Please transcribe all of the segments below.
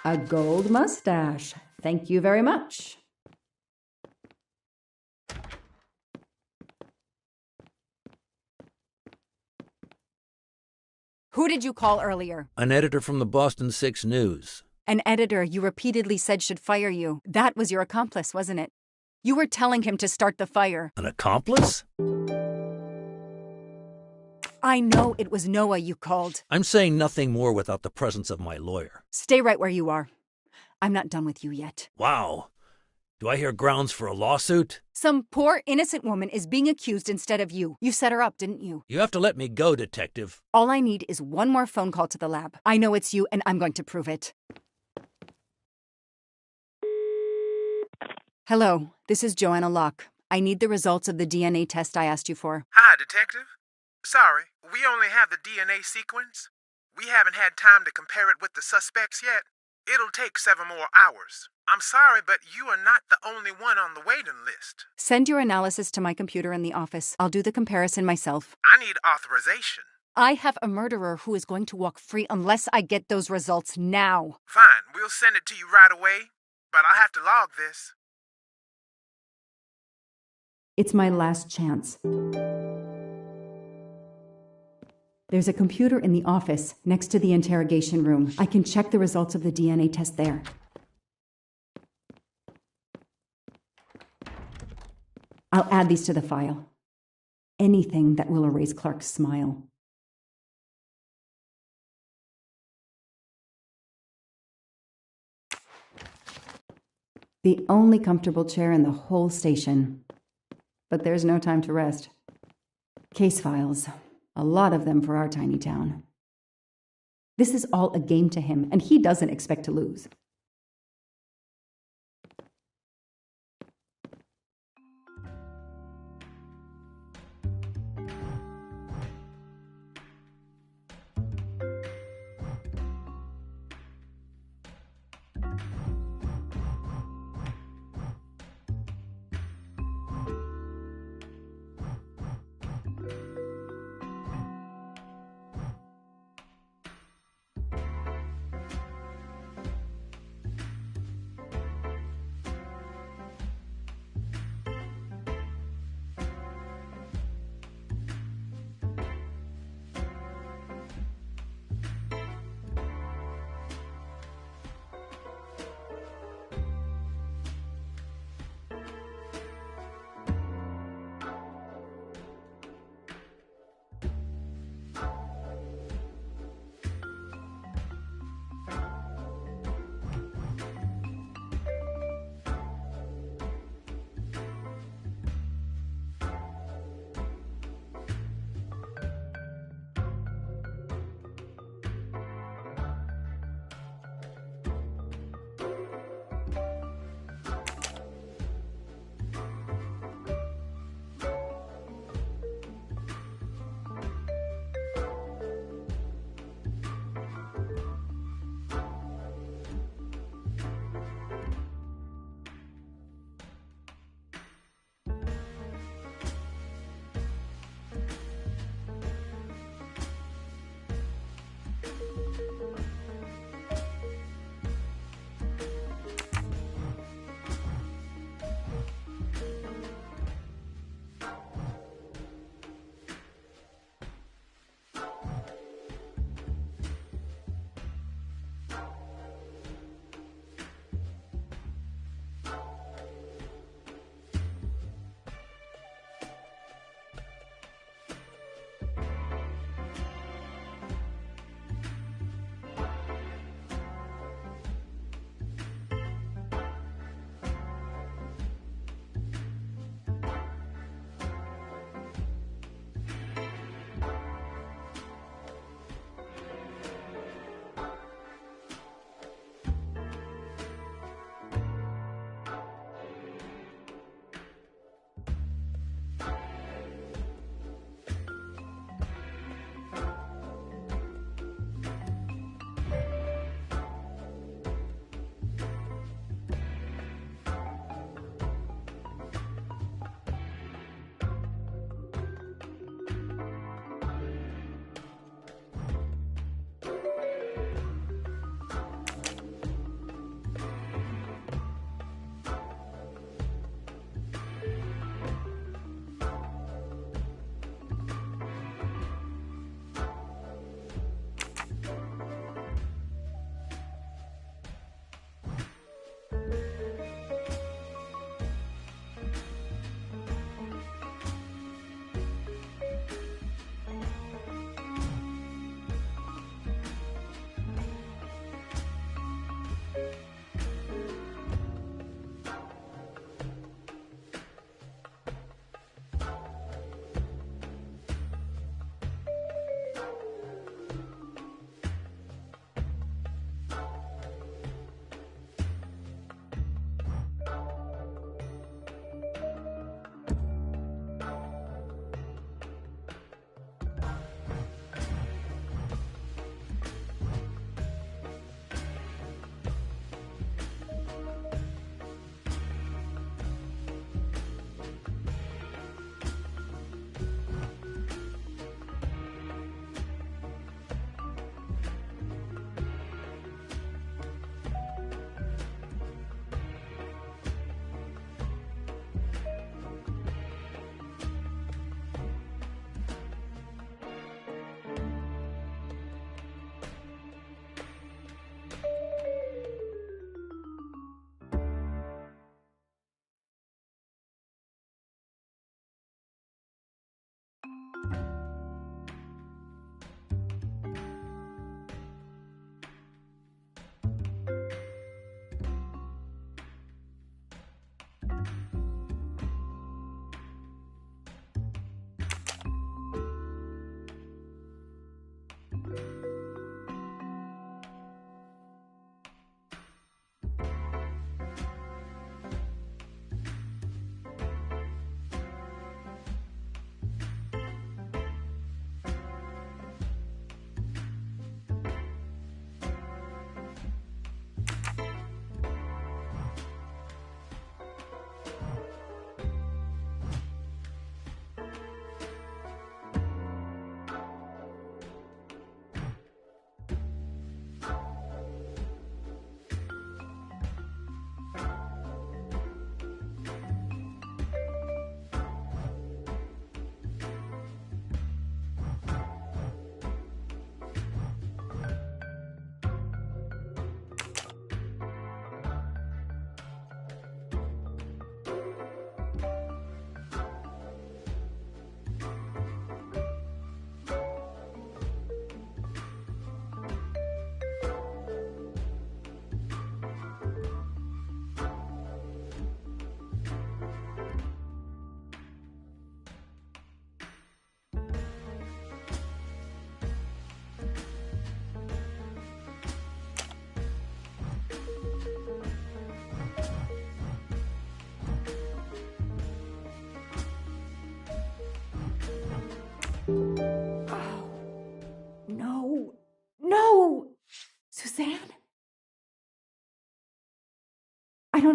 A gold mustache. Thank you very much. Who did you call earlier? An editor from the Boston 6 News. An editor you repeatedly said should fire you. That was your accomplice, wasn't it? You were telling him to start the fire. An accomplice? I know it was Noah you called. I'm saying nothing more without the presence of my lawyer. Stay right where you are. I'm not done with you yet. Wow. Do I hear grounds for a lawsuit? Some poor, innocent woman is being accused instead of you. You set her up, didn't you? You have to let me go, Detective. All I need is one more phone call to the lab. I know it's you, and I'm going to prove it. Hello, this is Joanna Locke. I need the results of the DNA test I asked you for. Hi, Detective. Sorry, we only have the DNA sequence. We haven't had time to compare it with the suspects yet. It'll take 7 more hours. I'm sorry, but you are not the only one on the waiting list. Send your analysis to my computer in the office. I'll do the comparison myself. I need authorization. I have a murderer who is going to walk free unless I get those results now. Fine, we'll send it to you right away, but I'll have to log this. It's my last chance. There's a computer in the office next to the interrogation room. I can check the results of the DNA test there. I'll add these to the file. Anything that will erase Clark's smile. The only comfortable chair in the whole station. But there's no time to rest. Case files. A lot of them for our tiny town. This is all a game to him, and he doesn't expect to lose.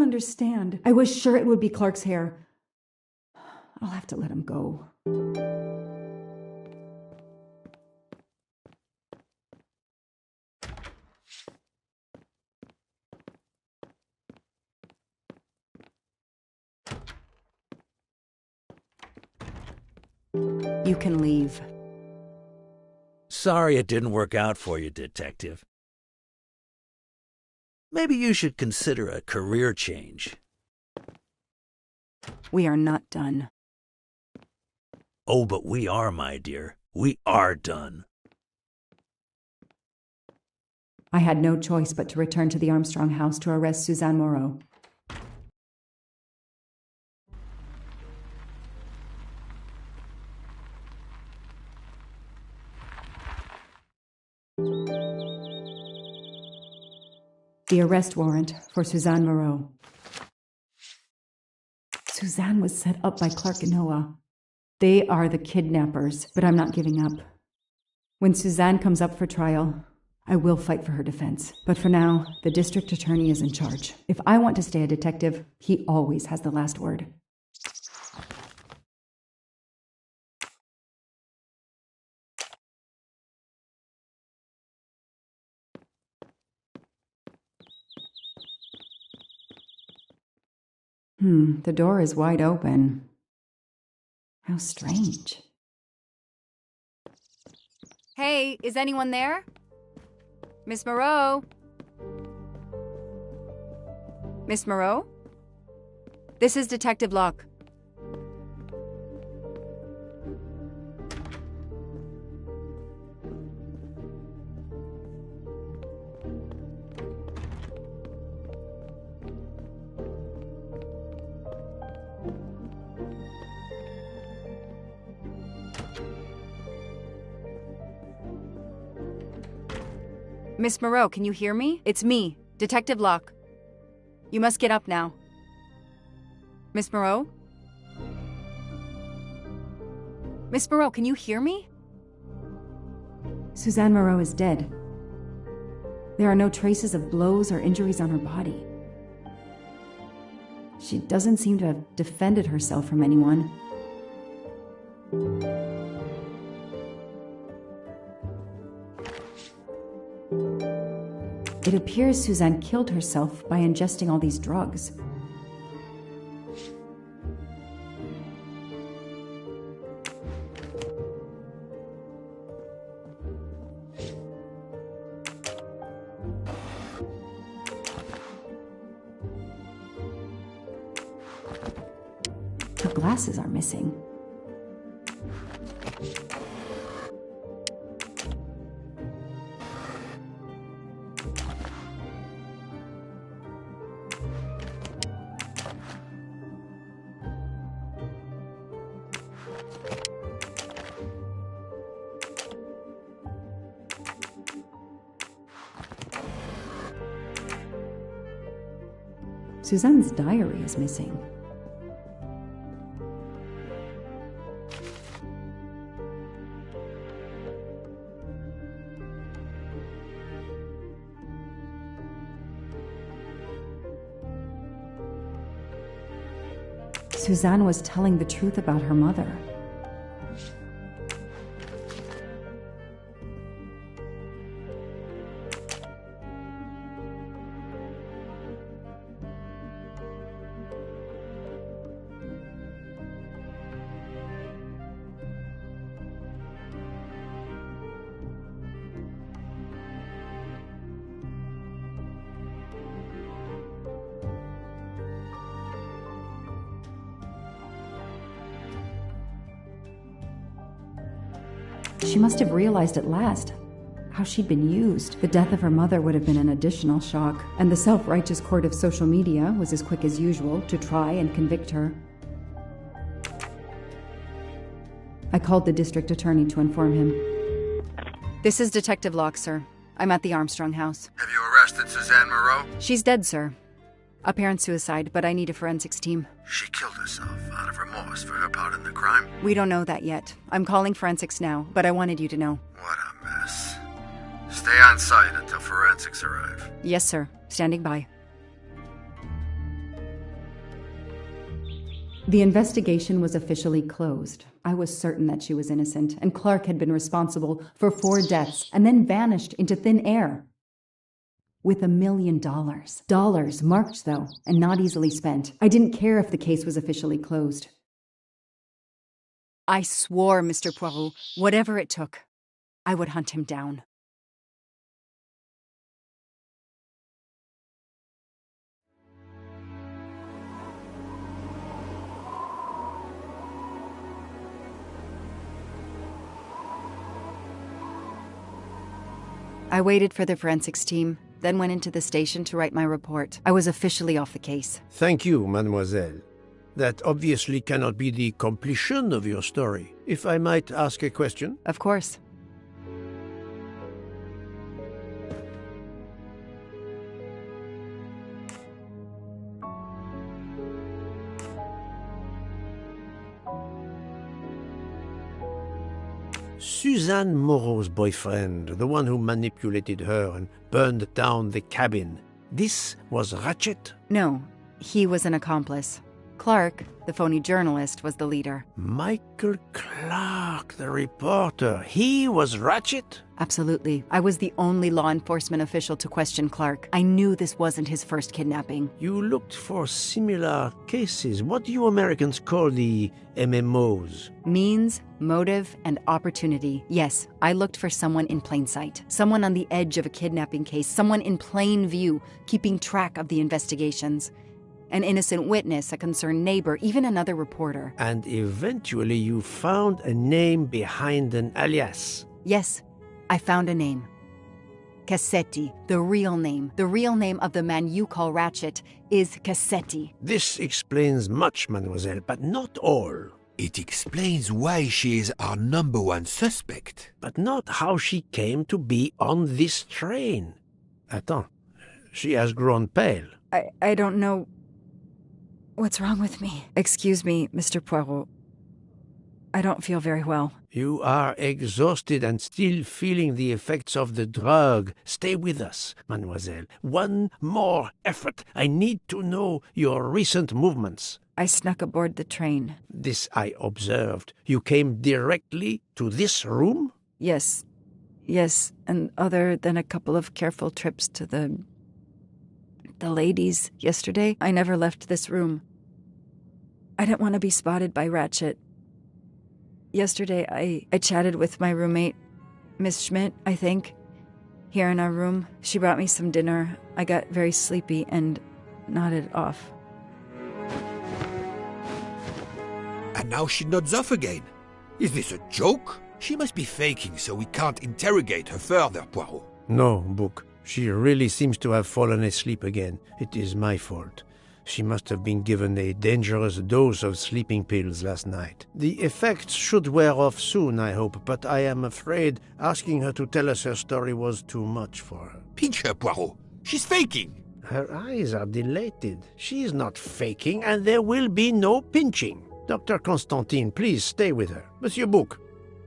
understand. I was sure it would be Clark's hair. I'll have to let him go. You can leave. Sorry it didn't work out for you, Detective. Maybe you should consider a career change. We are not done. Oh, but we are, my dear. We are done. I had no choice but to return to the Armstrong house to arrest Suzanne Moreau. The arrest warrant for Suzanne Moreau. Suzanne was set up by Clark and Noah. They are the kidnappers, but I'm not giving up. When Suzanne comes up for trial, I will fight for her defense. But for now, the district attorney is in charge. If I want to stay a detective, he always has the last word. The door is wide open. How strange. Hey, is anyone there? Miss Moreau? Miss Moreau? This is Detective Locke. Miss Moreau, can you hear me? It's me, Detective Locke. You must get up now. Miss Moreau? Miss Moreau, can you hear me? Suzanne Moreau is dead. There are no traces of blows or injuries on her body. She doesn't seem to have defended herself from anyone. It appears Suzanne killed herself by ingesting all these drugs. Her glasses are missing. Suzanne's diary is missing. Suzanne was telling the truth about her mother. She must have realized at last how she'd been used. The death of her mother would have been an additional shock, and the self-righteous court of social media was as quick as usual to try and convict her. I called the district attorney to inform him. This is Detective Locke, sir. I'm at the Armstrong house. Have you arrested Suzanne Moreau? She's dead, sir. Apparent suicide, but I need a forensics team. She killed herself out of remorse for her part in the crime. We don't know that yet. I'm calling forensics now, but I wanted you to know. What a mess. Stay on site until forensics arrive. Yes, sir. Standing by. The investigation was officially closed. I was certain that she was innocent, and Clark had been responsible for 4 deaths and then vanished into thin air. With $1 million. Dollars marked, though, and not easily spent. I didn't care if the case was officially closed. I swore, Mr. Poirot, whatever it took, I would hunt him down. I waited for the forensics team, then went into the station to write my report. I was officially off the case. Thank you, mademoiselle. That obviously cannot be the completion of your story. If I might ask a question? Of course. Suzanne Moreau's boyfriend, the one who manipulated her and burned down the cabin, this was Ratchet? No, he was an accomplice. Clark, the phony journalist, was the leader. Michael Clark, the reporter, he was Ratchet? Absolutely. I was the only law enforcement official to question Clark. I knew this wasn't his first kidnapping. You looked for similar cases. What do you Americans call the MMOs? Means, motive, and opportunity. Yes, I looked for someone in plain sight. Someone on the edge of a kidnapping case. Someone in plain view, keeping track of the investigations. An innocent witness, a concerned neighbor, even another reporter. And eventually you found a name behind an alias. Yes, I found a name. Cassetti, the real name. The real name of the man you call Ratchet is Cassetti. This explains much, mademoiselle, but not all. It explains why she is our #1 suspect. But not how she came to be on this train. Attends, she has grown pale. I don't know what's wrong with me. Excuse me, Mr. Poirot. I don't feel very well. You are exhausted and still feeling the effects of the drug. Stay with us, mademoiselle. One more effort. I need to know your recent movements. I snuck aboard the train. This I observed. You came directly to this room? Yes, and other than a couple of careful trips to the ladies yesterday, I never left this room. I didn't want to be spotted by Ratchet. Yesterday, I chatted with my roommate, Miss Schmidt, I think, here in our room. She brought me some dinner. I got very sleepy and nodded off. And now she nods off again. Is this a joke? She must be faking so we can't interrogate her further, Poirot. No, Book. She really seems to have fallen asleep again. It is my fault. She must have been given a dangerous dose of sleeping pills last night. The effects should wear off soon, I hope, but I am afraid asking her to tell us her story was too much for her. Pinch her, Poirot. She's faking. Her eyes are dilated. She is not faking, and there will be no pinching. Dr. Constantine, please stay with her. Monsieur Bouc,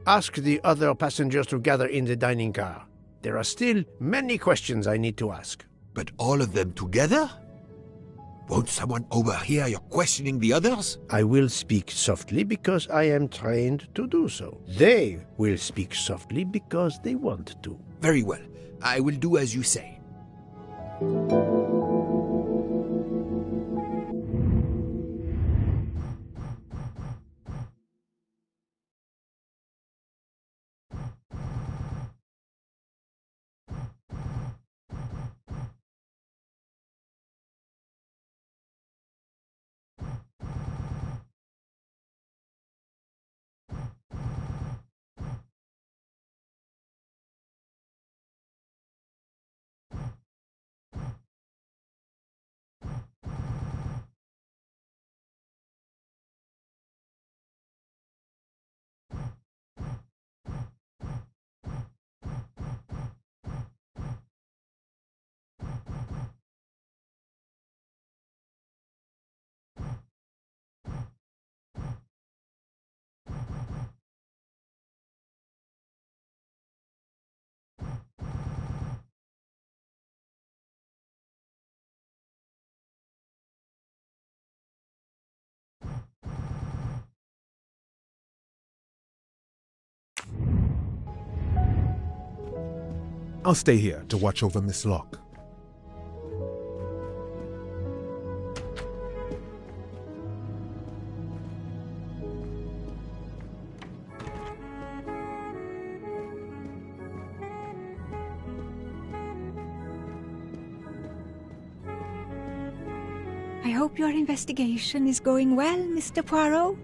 ask the other passengers to gather in the dining car. There are still many questions I need to ask. But all of them together? Won't someone overhear you questioning the others? I will speak softly because I am trained to do so. They will speak softly because they want to. Very well. I will do as you say. I'll stay here to watch over Miss Locke. I hope your investigation is going well, Mr. Poirot.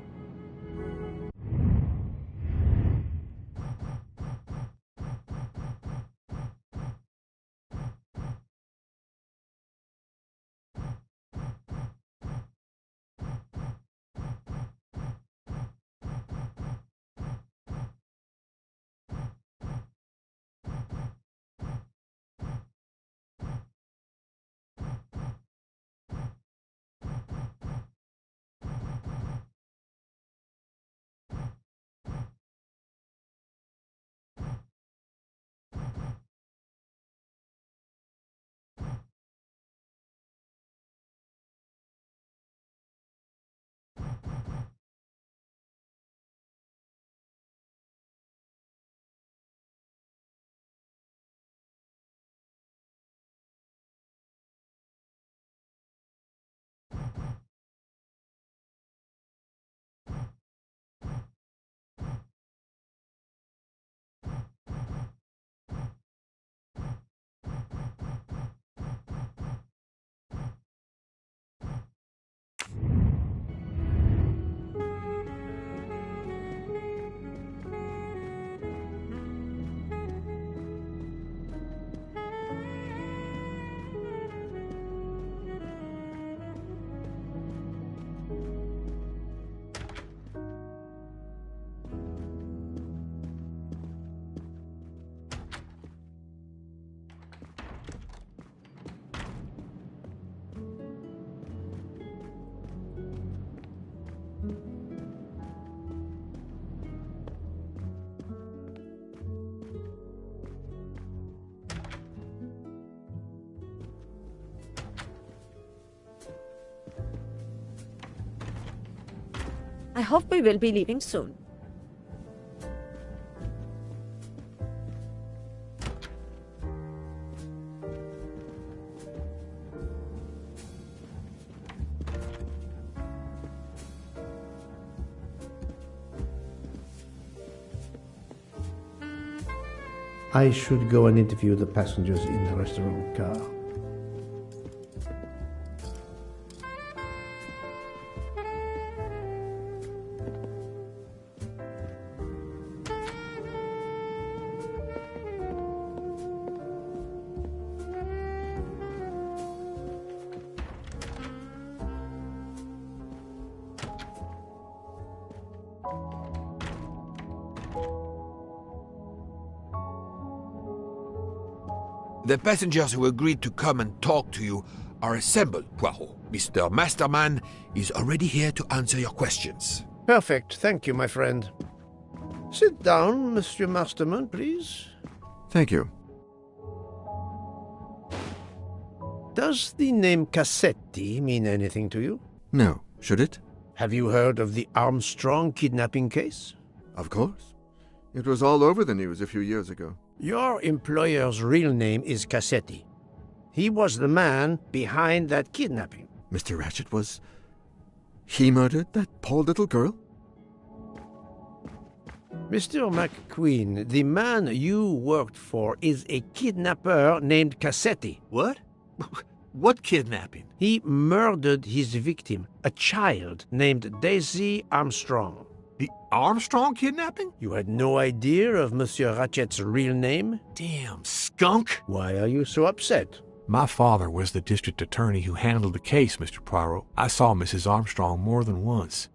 I hope we will be leaving soon. I should go and interview the passengers in the restaurant car. The passengers who agreed to come and talk to you are assembled, Poirot. Mr. Masterman is already here to answer your questions. Perfect. Thank you, my friend. Sit down, Monsieur Masterman, please. Thank you. Does the name Cassetti mean anything to you? No. Should it? Have you heard of the Armstrong kidnapping case? Of course. It was all over the news a few years ago. Your employer's real name is Cassetti. He was the man behind that kidnapping. Mr. Ratchet was... He murdered that poor little girl? Mr. McQueen, the man you worked for is a kidnapper named Cassetti. What? What kidnapping? He murdered his victim, a child named Daisy Armstrong. The Armstrong kidnapping? You had no idea of Monsieur Ratchet's real name? Damn skunk! Why are you so upset? My father was the district attorney who handled the case, Mr. Poirot. I saw Mrs. Armstrong more than once.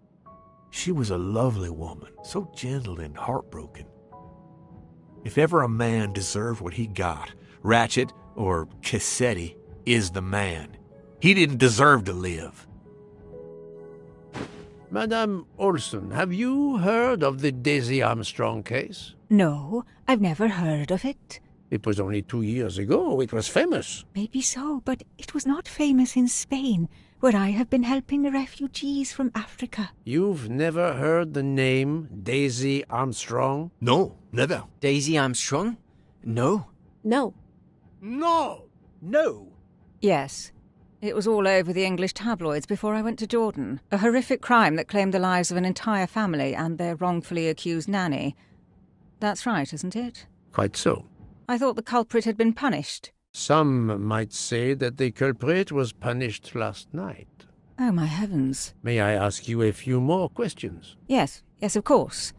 She was a lovely woman, so gentle and heartbroken. If ever a man deserved what he got, Ratchet, or Cassetti, is the man. He didn't deserve to live. Madame Olson, have you heard of the Daisy Armstrong case? No, I've never heard of it. It was only 2 years ago. It was famous. Maybe so, but it was not famous in Spain, where I have been helping the refugees from Africa. You've never heard the name Daisy Armstrong? No, never. Daisy Armstrong? No. No. No! No. Yes. It was all over the English tabloids before I went to Jordan. A horrific crime that claimed the lives of an entire family and their wrongfully accused nanny. That's right, isn't it? Quite so. I thought the culprit had been punished. Some might say that the culprit was punished last night. Oh, my heavens. May I ask you a few more questions? Yes, of course.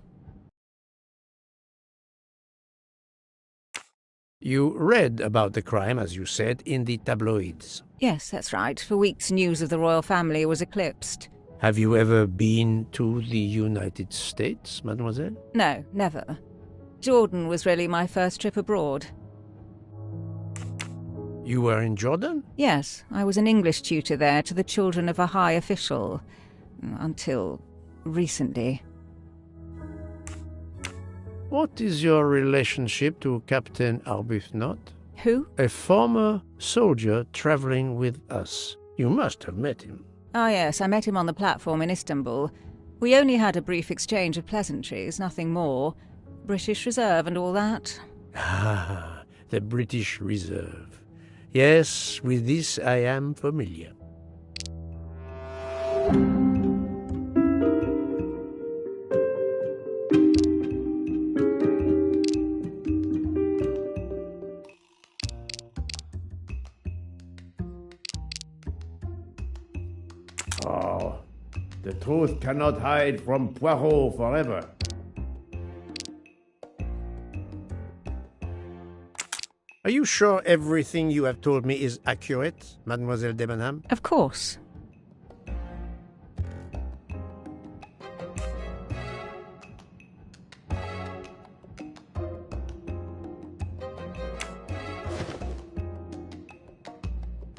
You read about the crime, as you said, in the tabloids. Yes, that's right. For weeks news of the royal family was eclipsed. Have you ever been to the United States, mademoiselle? No, never. Jordan was really my first trip abroad. You were in Jordan? Yes, I was an English tutor there to the children of a high official. Until recently. What is your relationship to Captain Arbuthnot? Who? A former soldier traveling with us. You must have met him. Ah, yes, I met him on the platform in Istanbul. We only had a brief exchange of pleasantries, nothing more. British Reserve and all that. Ah, the British Reserve. Yes, with this I am familiar. Oh, the truth cannot hide from Poirot forever. Are you sure everything you have told me is accurate, Mademoiselle Debenham? Of course.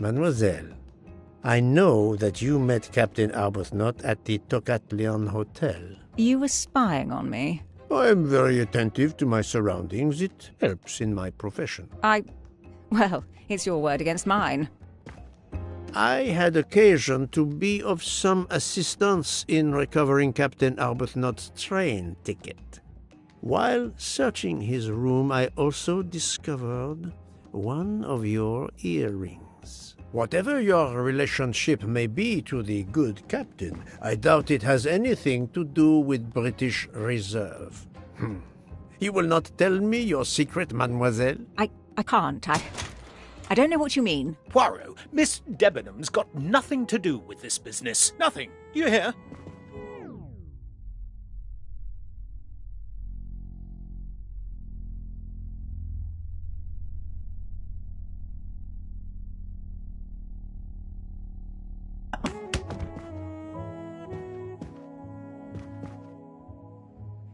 Mademoiselle, I know that you met Captain Arbuthnot at the Tocatlion Hotel. You were spying on me? I am very attentive to my surroundings. It helps in my profession. Well, it's your word against mine. I had occasion to be of some assistance in recovering Captain Arbuthnot's train ticket. While searching his room, I also discovered one of your earrings. Whatever your relationship may be to the good captain, I doubt it has anything to do with British Reserve. You will not tell me your secret, mademoiselle? I can't. I don't know what you mean. Poirot, Miss Debenham's got nothing to do with this business. Nothing. Do you hear?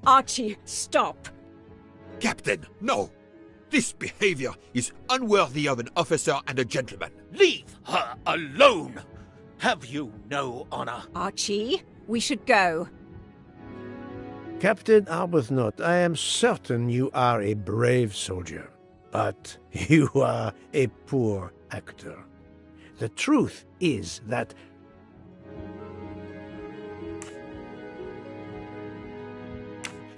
Archie, stop! Captain, no! This behavior is unworthy of an officer and a gentleman. Leave her alone! Have you no honor? Archie, we should go. Captain Arbuthnot, I am certain you are a brave soldier, but you are a poor actor. The truth is that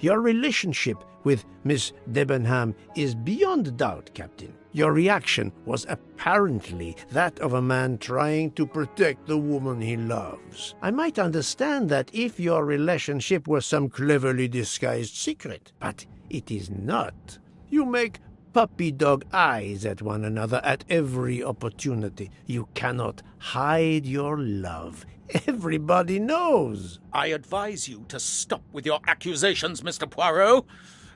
your relationship with Miss Debenham is beyond doubt, Captain. Your reaction was apparently that of a man trying to protect the woman he loves. I might understand that if your relationship were some cleverly disguised secret, but it is not. You make puppy-dog eyes at one another at every opportunity. You cannot hide your love. Everybody knows. I advise you to stop with your accusations, Mr. Poirot.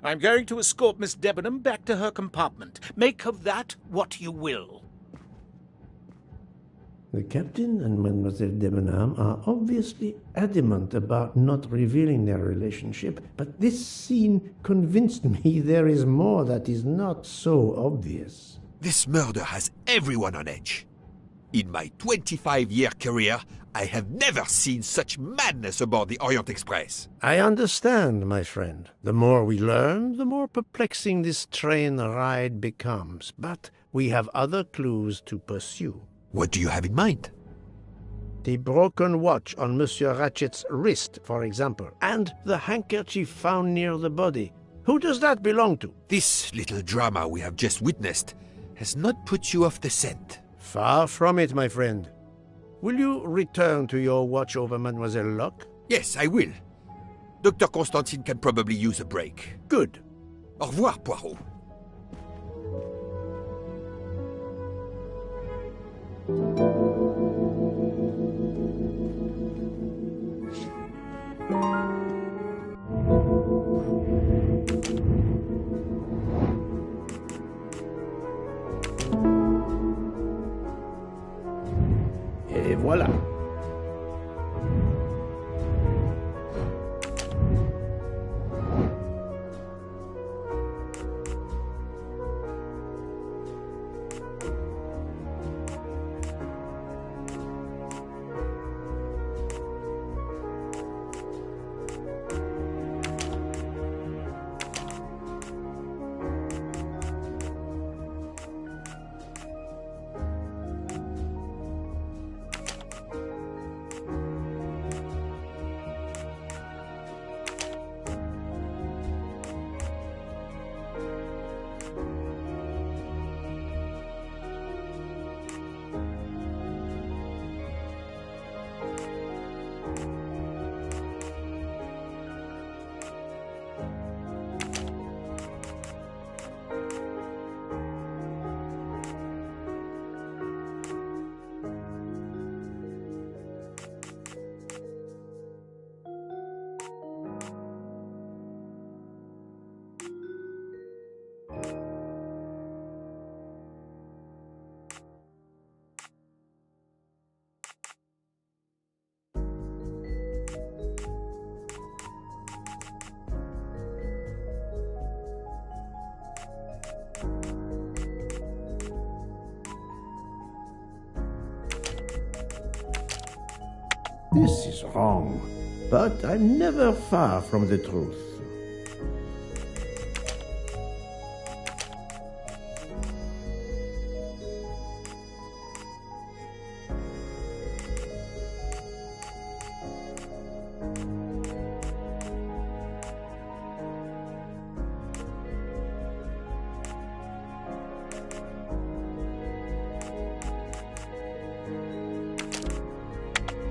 I'm going to escort Miss Debenham back to her compartment. Make of that what you will. The captain and Mademoiselle Debenham are obviously adamant about not revealing their relationship, but this scene convinced me there is more that is not so obvious. This murder has everyone on edge. In my 25-year career, I have never seen such madness aboard the Orient Express. I understand, my friend. The more we learn, the more perplexing this train ride becomes. But we have other clues to pursue. What do you have in mind? The broken watch on Monsieur Ratchet's wrist, for example, and the handkerchief found near the body. Who does that belong to? This little drama we have just witnessed has not put you off the scent. Far from it, my friend. Will you return to your watch over Mademoiselle Locke? Yes, I will. Dr. Constantine can probably use a break. Good. Au revoir, Poirot. Et voilà. This is wrong, but I'm never far from the truth.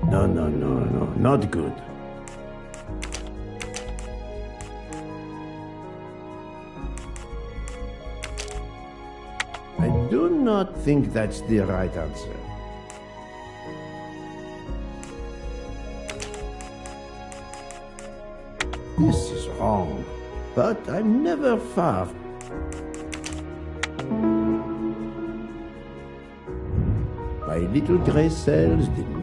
No, not good. I do not think that's the right answer. This is wrong, but I'm never far. My little gray cells didn't.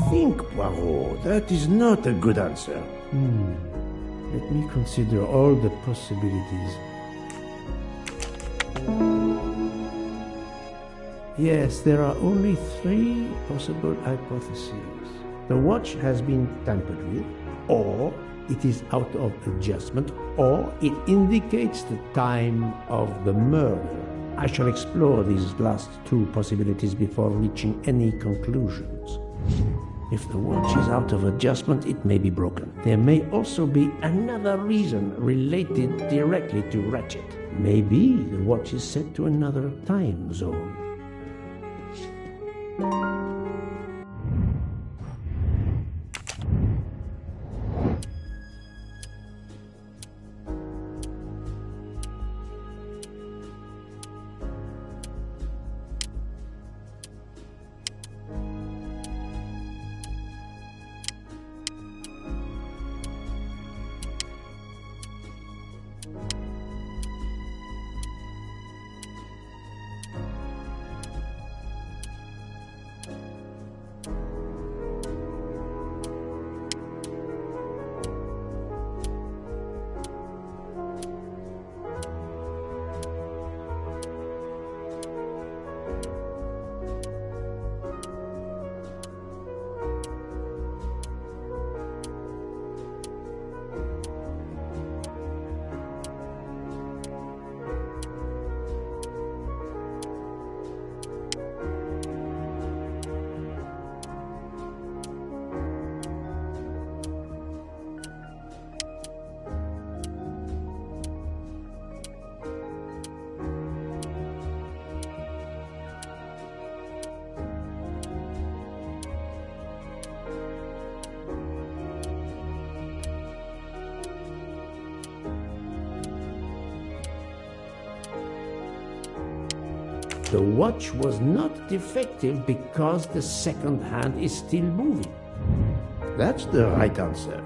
Think, Poirot. That is not a good answer. Let me consider all the possibilities. Yes, there are only 3 possible hypotheses. The watch has been tampered with, or it is out of adjustment, or it indicates the time of the murder. I shall explore these last 2 possibilities before reaching any conclusions. If the watch is out of adjustment, it may be broken. There may also be another reason related directly to Ratchet. Maybe the watch is set to another time zone. The watch was not defective because the second hand is still moving. That's the right answer.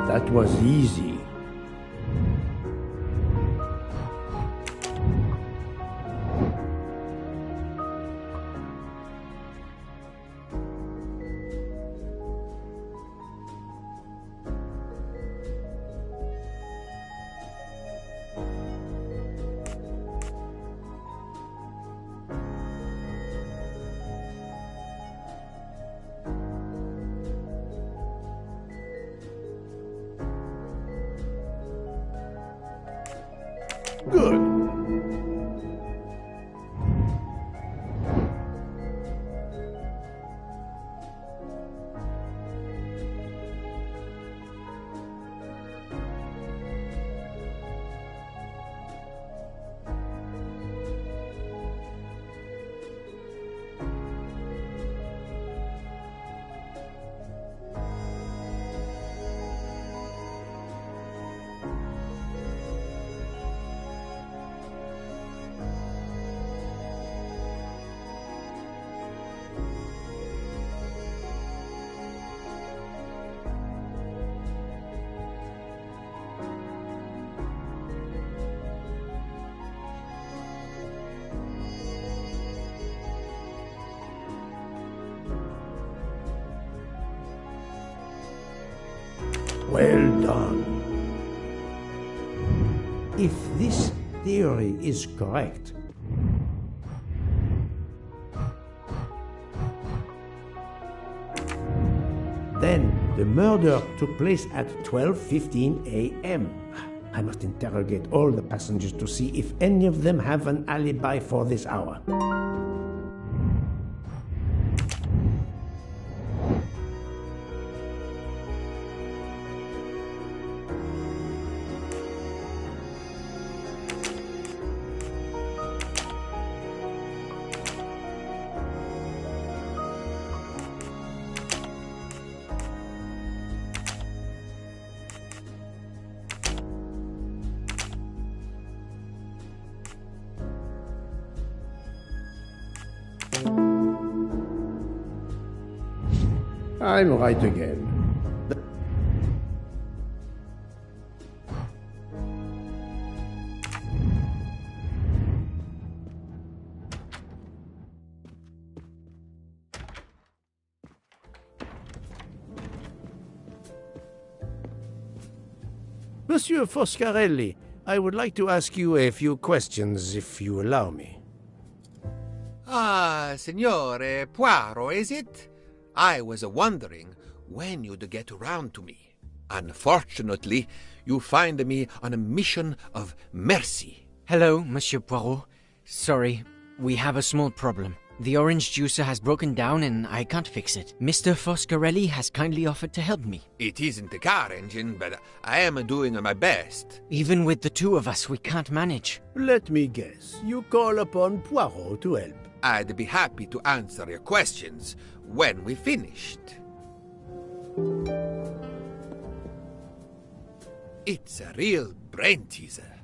That was easy. Good. Well done. If this theory is correct, then the murder took place at 12:15 a.m. I must interrogate all the passengers to see if any of them have an alibi for this hour. I'm right again. Monsieur Foscarelli, I would like to ask you a few questions, if you allow me. Ah, Signore Poirot, is it? I was wondering when you'd get around to me. Unfortunately, you find me on a mission of mercy. Hello, Monsieur Poirot. Sorry, we have a small problem. The orange juicer has broken down and I can't fix it. Mr. Foscarelli has kindly offered to help me. It isn't the car engine, but I am doing my best. Even with the two of us, we can't manage. Let me guess. You call upon Poirot to help. I'd be happy to answer your questions when we finished. It's a real brain teaser.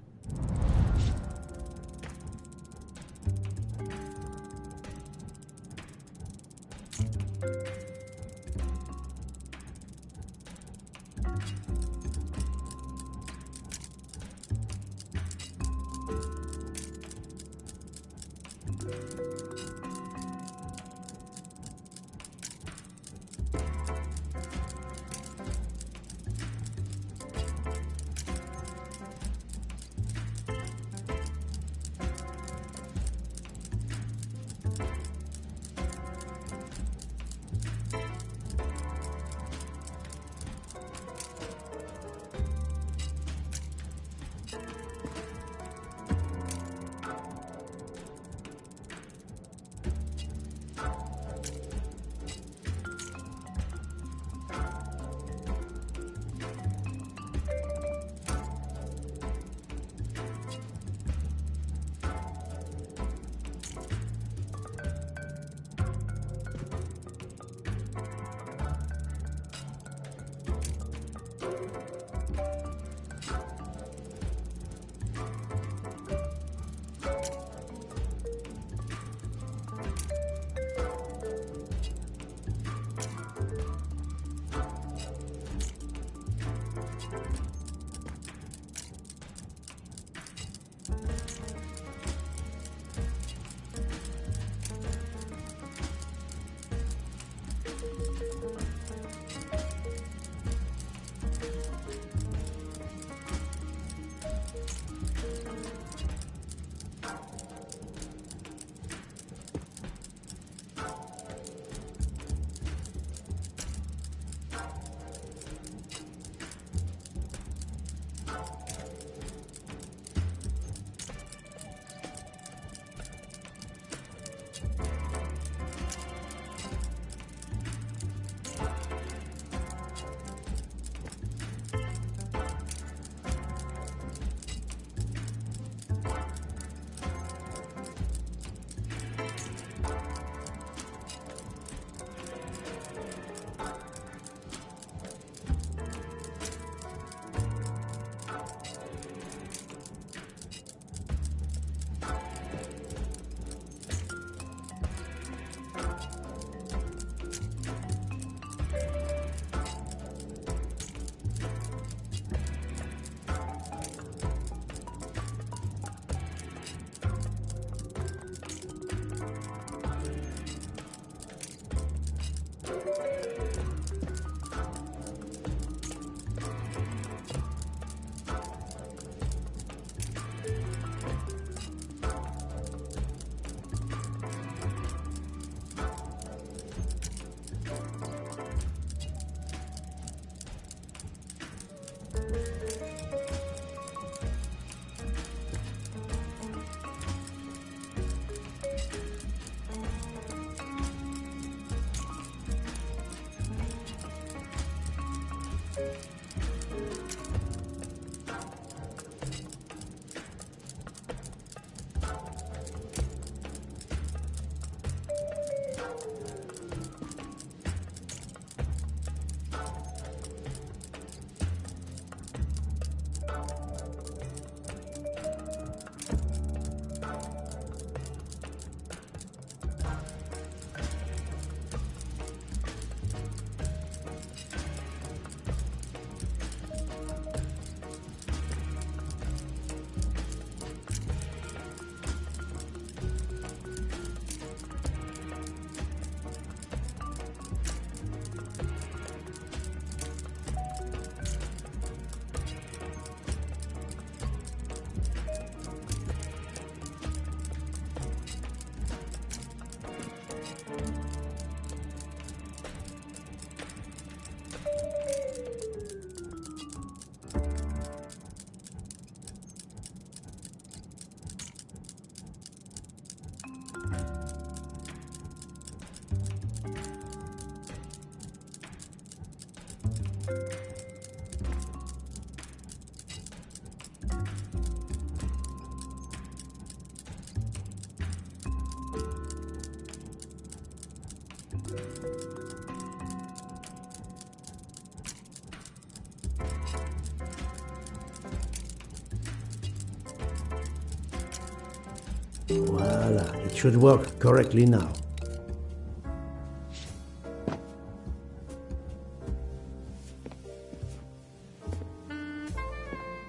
Voila, it should work correctly now.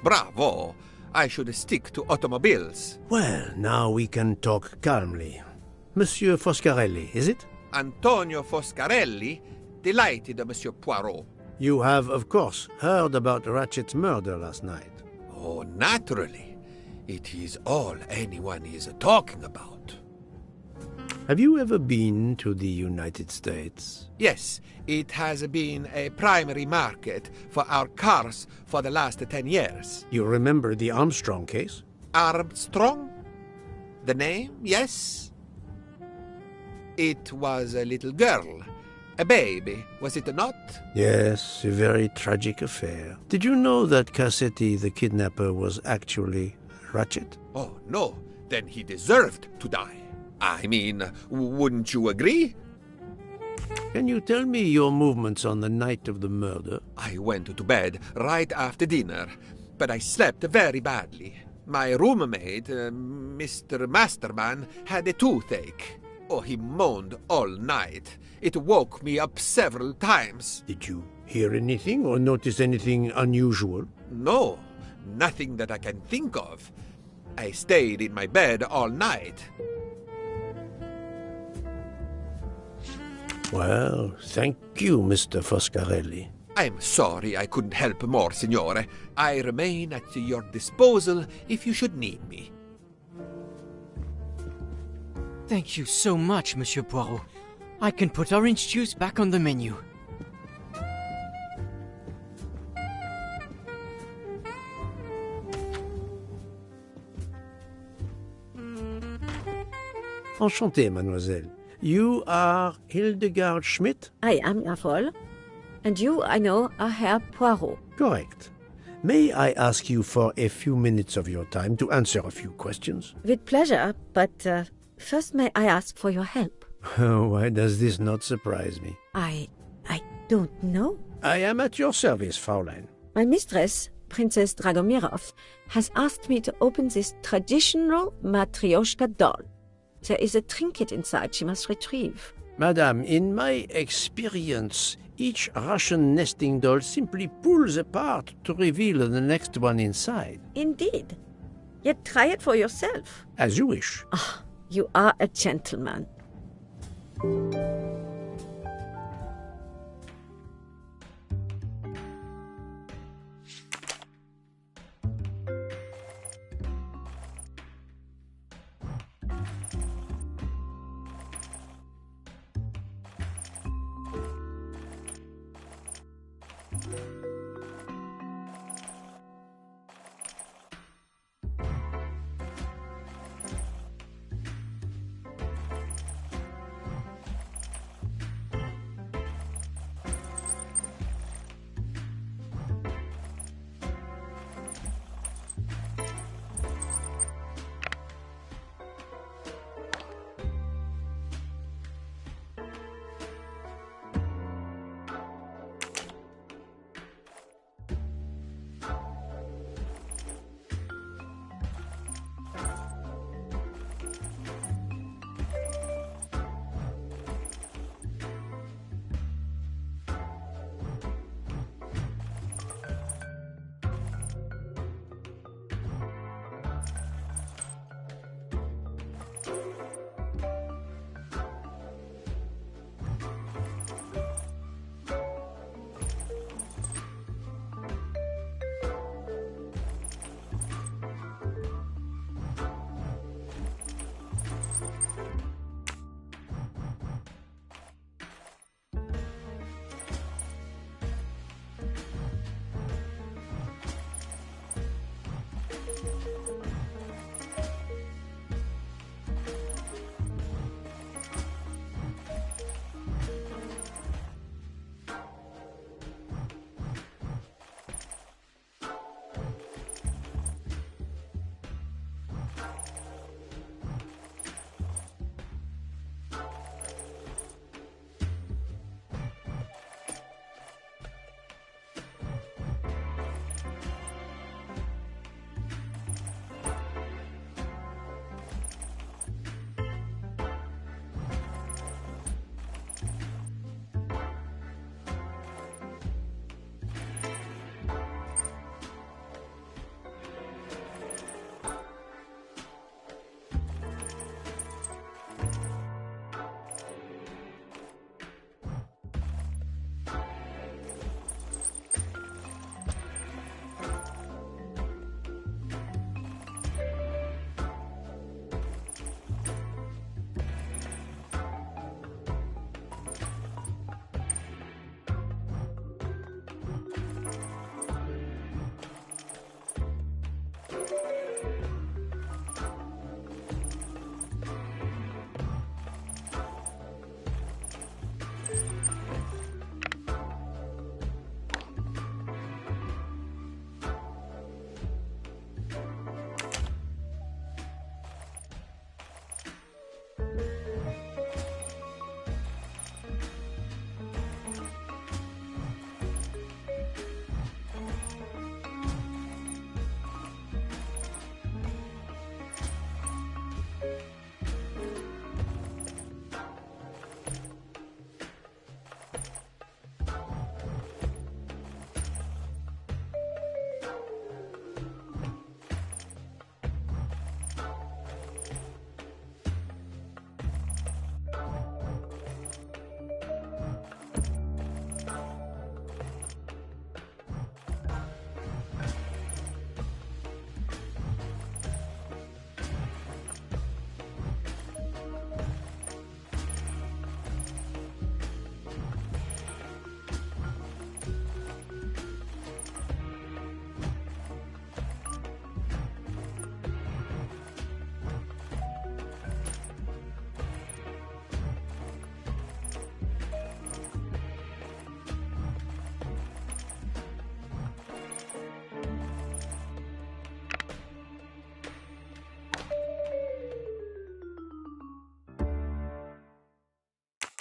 Bravo! I should stick to automobiles. Well, now we can talk calmly. Monsieur Foscarelli, is it? Antonio Foscarelli? Delighted, Monsieur Poirot. You have, of course, heard about Ratchet's murder last night. Oh, naturally. It is all anyone is talking about. Have you ever been to the United States? Yes, it has been a primary market for our cars for the last 10 years. You remember the Armstrong case? Armstrong? The name, yes. It was a little girl. A baby, was it not? Yes, a very tragic affair. Did you know that Cassetti, the kidnapper, was actually Ratchet? Oh, no. Then he deserved to die. I mean, wouldn't you agree? Can you tell me your movements on the night of the murder? I went to bed right after dinner, but I slept very badly. My roommate, Mr. Masterman, had a toothache. Oh, he moaned all night. It woke me up several times. Did you hear anything or notice anything unusual? No, nothing that I can think of. I stayed in my bed all night. Well, thank you, Mr. Foscarelli. I'm sorry I couldn't help more, Signore. I remain at your disposal if you should need me. Thank you so much, Monsieur Poirot. I can put orange juice back on the menu. Enchanté, mademoiselle. You are Hildegard Schmidt? I am, Herr Voll. And you, I know, are Herr Poirot. Correct. May I ask you for a few minutes of your time to answer a few questions? With pleasure, but first may I ask for your help? Why does this not surprise me? I don't know. I am at your service, Fraulein. My mistress, Princess Dragomirov, has asked me to open this traditional Matryoshka doll. There is a trinket inside she must retrieve. Madame, in my experience, each Russian nesting doll simply pulls apart to reveal the next one inside. Indeed. Yet try it for yourself. As you wish. Ah, you are a gentleman.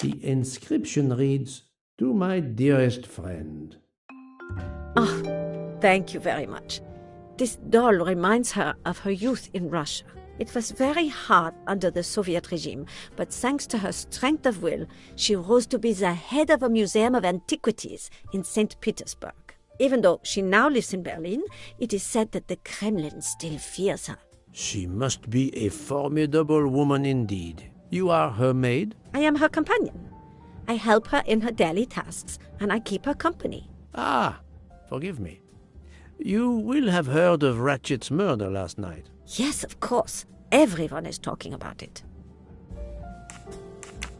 The inscription reads, "To my dearest friend." Ah, thank you very much. This doll reminds her of her youth in Russia. It was very hard under the Soviet regime, but thanks to her strength of will, she rose to be the head of a museum of antiquities in St. Petersburg. Even though she now lives in Berlin, it is said that the Kremlin still fears her. She must be a formidable woman indeed. You are her maid? I am her companion. I help her in her daily tasks, and I keep her company. Ah, forgive me. You will have heard of Ratchet's murder last night. Yes, of course. Everyone is talking about it.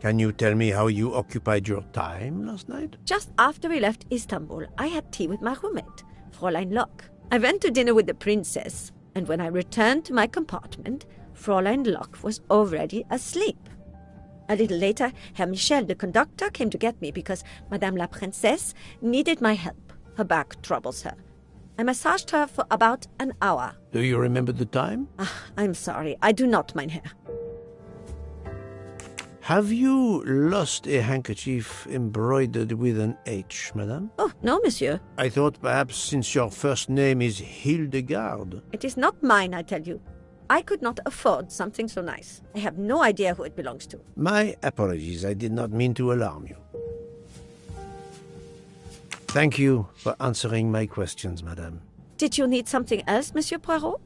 Can you tell me how you occupied your time last night? Just after we left Istanbul, I had tea with my roommate, Fräulein Locke. I went to dinner with the princess, and when I returned to my compartment, Fräulein Locke was already asleep. A little later, Herr Michel, the conductor, came to get me because Madame la Princesse needed my help. Her back troubles her. I massaged her for about an hour. Do you remember the time? I'm sorry, I do not, mein Herr. Have you lost a handkerchief embroidered with an H, madame? Oh, no, monsieur. I thought perhaps since your first name is Hildegard. It is not mine, I tell you. I could not afford something so nice. I have no idea who it belongs to. My apologies, I did not mean to alarm you. Thank you for answering my questions, madame. Did you need something else, Monsieur Poirot?